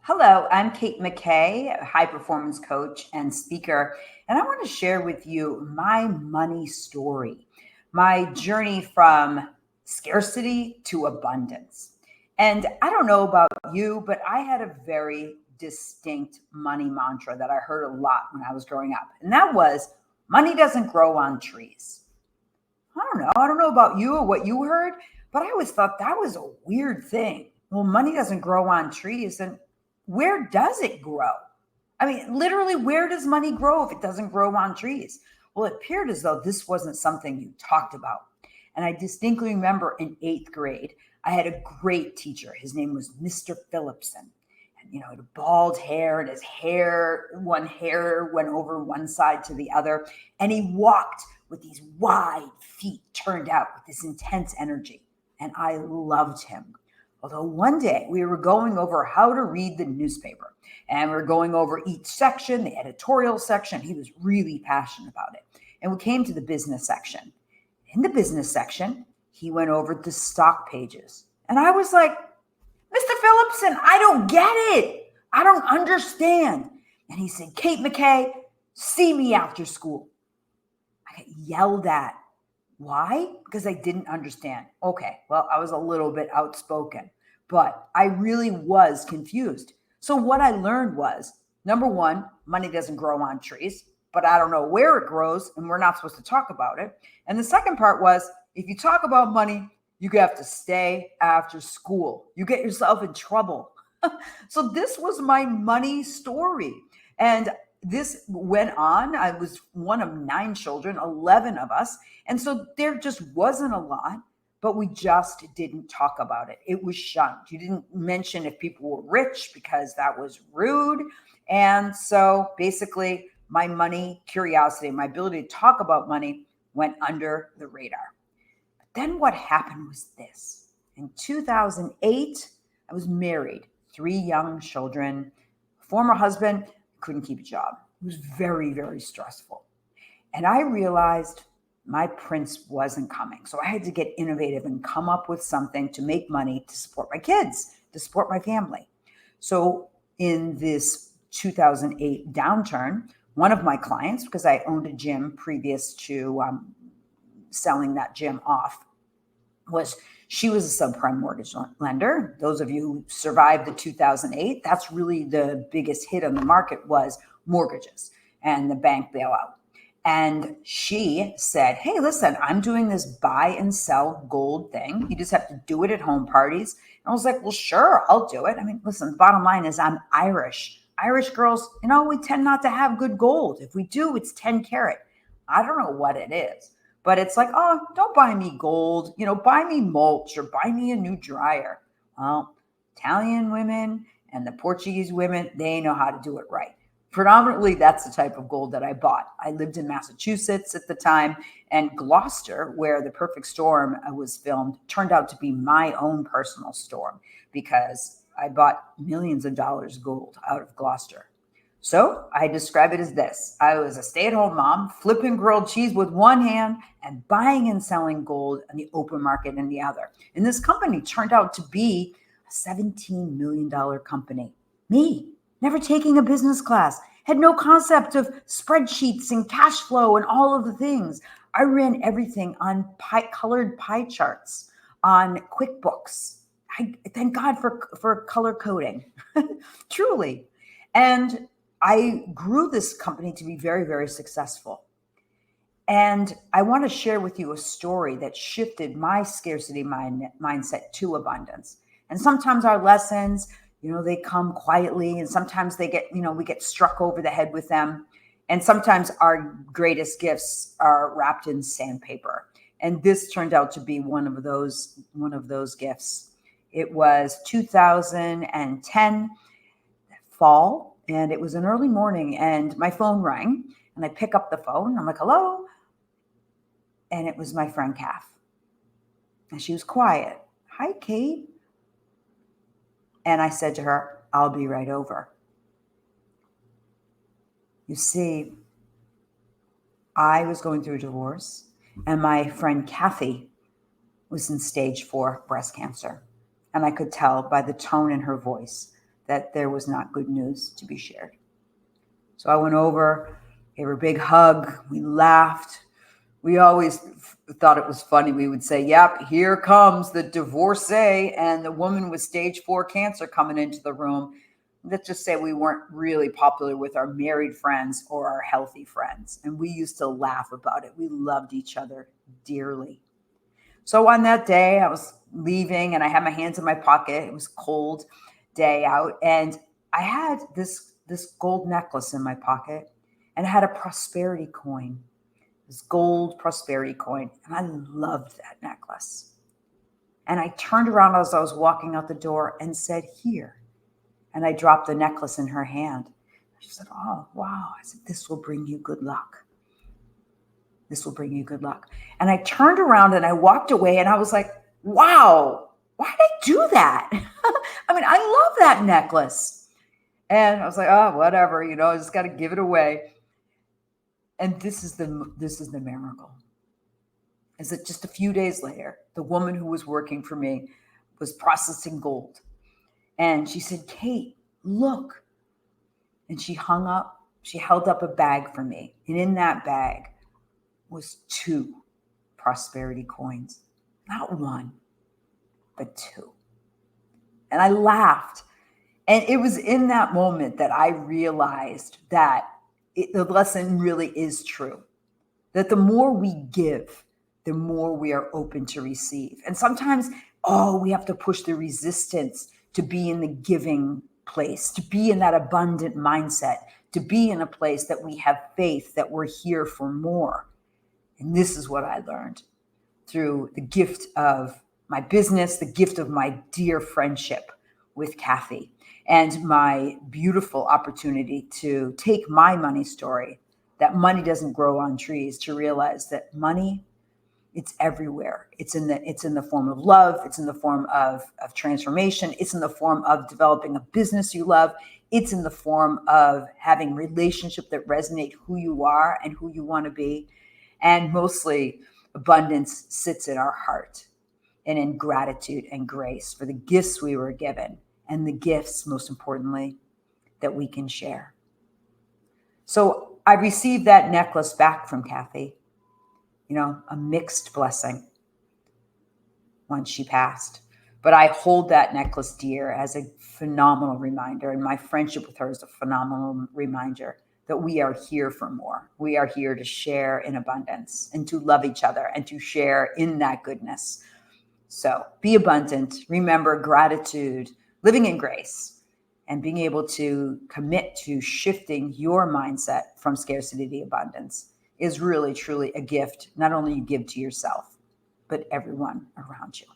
Hello, I'm Kate McKay, a high performance coach and speaker, and I want to share with you my money story, my journey from scarcity to abundance. And I don't know about you, but I had a very distinct money mantra that I heard a lot when I was growing up, and that was money doesn't grow on trees. I don't know. I don't know about you or what you heard, but I always thought that was a weird thing. Well, money doesn't grow on trees. And where does it grow? I mean, literally, where does money grow if it doesn't grow on trees? Well, it appeared as though this wasn't something you talked about. And I distinctly remember in eighth grade, I had a great teacher. His name was Mr. Phillipson. And, he had bald hair, and his one hair went over one side to the other. And he walked with these wide feet turned out with this intense energy. And I loved him. Although one day we were going over how to read the newspaper, and we were going over each section, the editorial section. He was really passionate about it. And we came to the business section. In the business section, he went over the stock pages. And I was like, Mr. Phillipson, I don't get it. I don't understand. And he said, Kate McKay, see me after school. I got yelled at. Why? Because I didn't understand. Okay, well, I was a little bit outspoken, but I really was confused. So what I learned was, number one, money doesn't grow on trees, but I don't know where it grows, and we're not supposed to talk about it. And the second part was, if you talk about money, you have to stay after school. You get yourself in trouble. So this was my money story. And this went on. I was one of 9 children, 11 of us. And so there just wasn't a lot, but we just didn't talk about it. It was shunned. You didn't mention if people were rich because that was rude. And so basically my money curiosity, my ability to talk about money went under the radar. But then what happened was this. In 2008, I was married, 3 young children, former husband, couldn't keep a job. It was very, very stressful. And I realized my prince wasn't coming. So I had to get innovative and come up with something to make money to support my kids, to support my family. So in this 2008 downturn, one of my clients, because I owned a gym previous to selling that gym off, she was a subprime mortgage lender. Those of you who survived the 2008, that's really the biggest hit on the market was mortgages and the bank bailout. And she said, hey, listen, I'm doing this buy and sell gold thing. You just have to do it at home parties. And I was like, well, sure, I'll do it. I mean, listen, the bottom line is I'm Irish. Irish girls, we tend not to have good gold. If we do, it's 10 karat. I don't know what it is. But it's like, oh, don't buy me gold, buy me mulch or buy me a new dryer. Well, Italian women and the Portuguese women, they know how to do it right. Predominantly, that's the type of gold that I bought. I lived in Massachusetts at the time, and Gloucester, where The Perfect Storm was filmed, turned out to be my own personal storm because I bought millions of dollars gold out of Gloucester. So I describe it as this. I was a stay-at-home mom, flipping grilled cheese with one hand and buying and selling gold in the open market in the other. And this company turned out to be a $17 million company. Me, never taking a business class, had no concept of spreadsheets and cash flow and all of the things. I ran everything on colored pie charts, on QuickBooks. I thank God for color coding, truly. And I grew this company to be very, very successful. And I want to share with you a story that shifted my scarcity mindset to abundance. And sometimes our lessons, they come quietly, and sometimes we get struck over the head with them. And sometimes our greatest gifts are wrapped in sandpaper. And this turned out to be one of those gifts. It was 2010 fall. And it was an early morning, and my phone rang, and I pick up the phone. I'm like, hello. And it was my friend Kath. And she was quiet. Hi, Kate. And I said to her, I'll be right over. You see, I was going through a divorce, and my friend Kathy was in stage 4 breast cancer. And I could tell by the tone in her voice that there was not good news to be shared. So I went over, gave her a big hug. We laughed. We always thought it was funny. We would say, yep, here comes the divorcee and the woman with stage 4 cancer coming into the room. Let's just say we weren't really popular with our married friends or our healthy friends. And we used to laugh about it. We loved each other dearly. So on that day, I was leaving and I had my hands in my pocket. It was a cold day out. And I had this gold necklace in my pocket and it had a prosperity coin, this gold prosperity coin. And I loved that necklace. And I turned around as I was walking out the door and said, here. And I dropped the necklace in her hand. She said, oh, wow. I said, this will bring you good luck. This will bring you good luck. And I turned around and I walked away and I was like, wow, why did I do that? I mean, I love that necklace. And I was like, oh, whatever, I just got to give it away. And this is the miracle. Is that just a few days later, the woman who was working for me was processing gold. And she said, Kate, look. And she held up a bag for me. And in that bag was 2 prosperity coins. Not 1, but 2. And I laughed. And it was in that moment that I realized that the lesson really is true. That the more we give, the more we are open to receive. And sometimes, we have to push the resistance to be in the giving place, to be in that abundant mindset, to be in a place that we have faith that we're here for more. And this is what I learned through the gift of my business, the gift of my dear friendship with Kathy, and my beautiful opportunity to take my money story, that money doesn't grow on trees, to realize that money, it's everywhere. It's in the form of love. It's in the form of transformation. It's in the form of developing a business you love. It's in the form of having relationships that resonate who you are and who you want to be. And mostly, abundance sits in our heart and in gratitude and grace for the gifts we were given and the gifts, most importantly, that we can share. So I received that necklace back from Kathy, a mixed blessing once she passed. But I hold that necklace dear as a phenomenal reminder. And my friendship with her is a phenomenal reminder that we are here for more. We are here to share in abundance and to love each other and to share in that goodness. So be abundant. Remember gratitude, living in grace, and being able to commit to shifting your mindset from scarcity to abundance is really, truly a gift, not only you give to yourself, but everyone around you.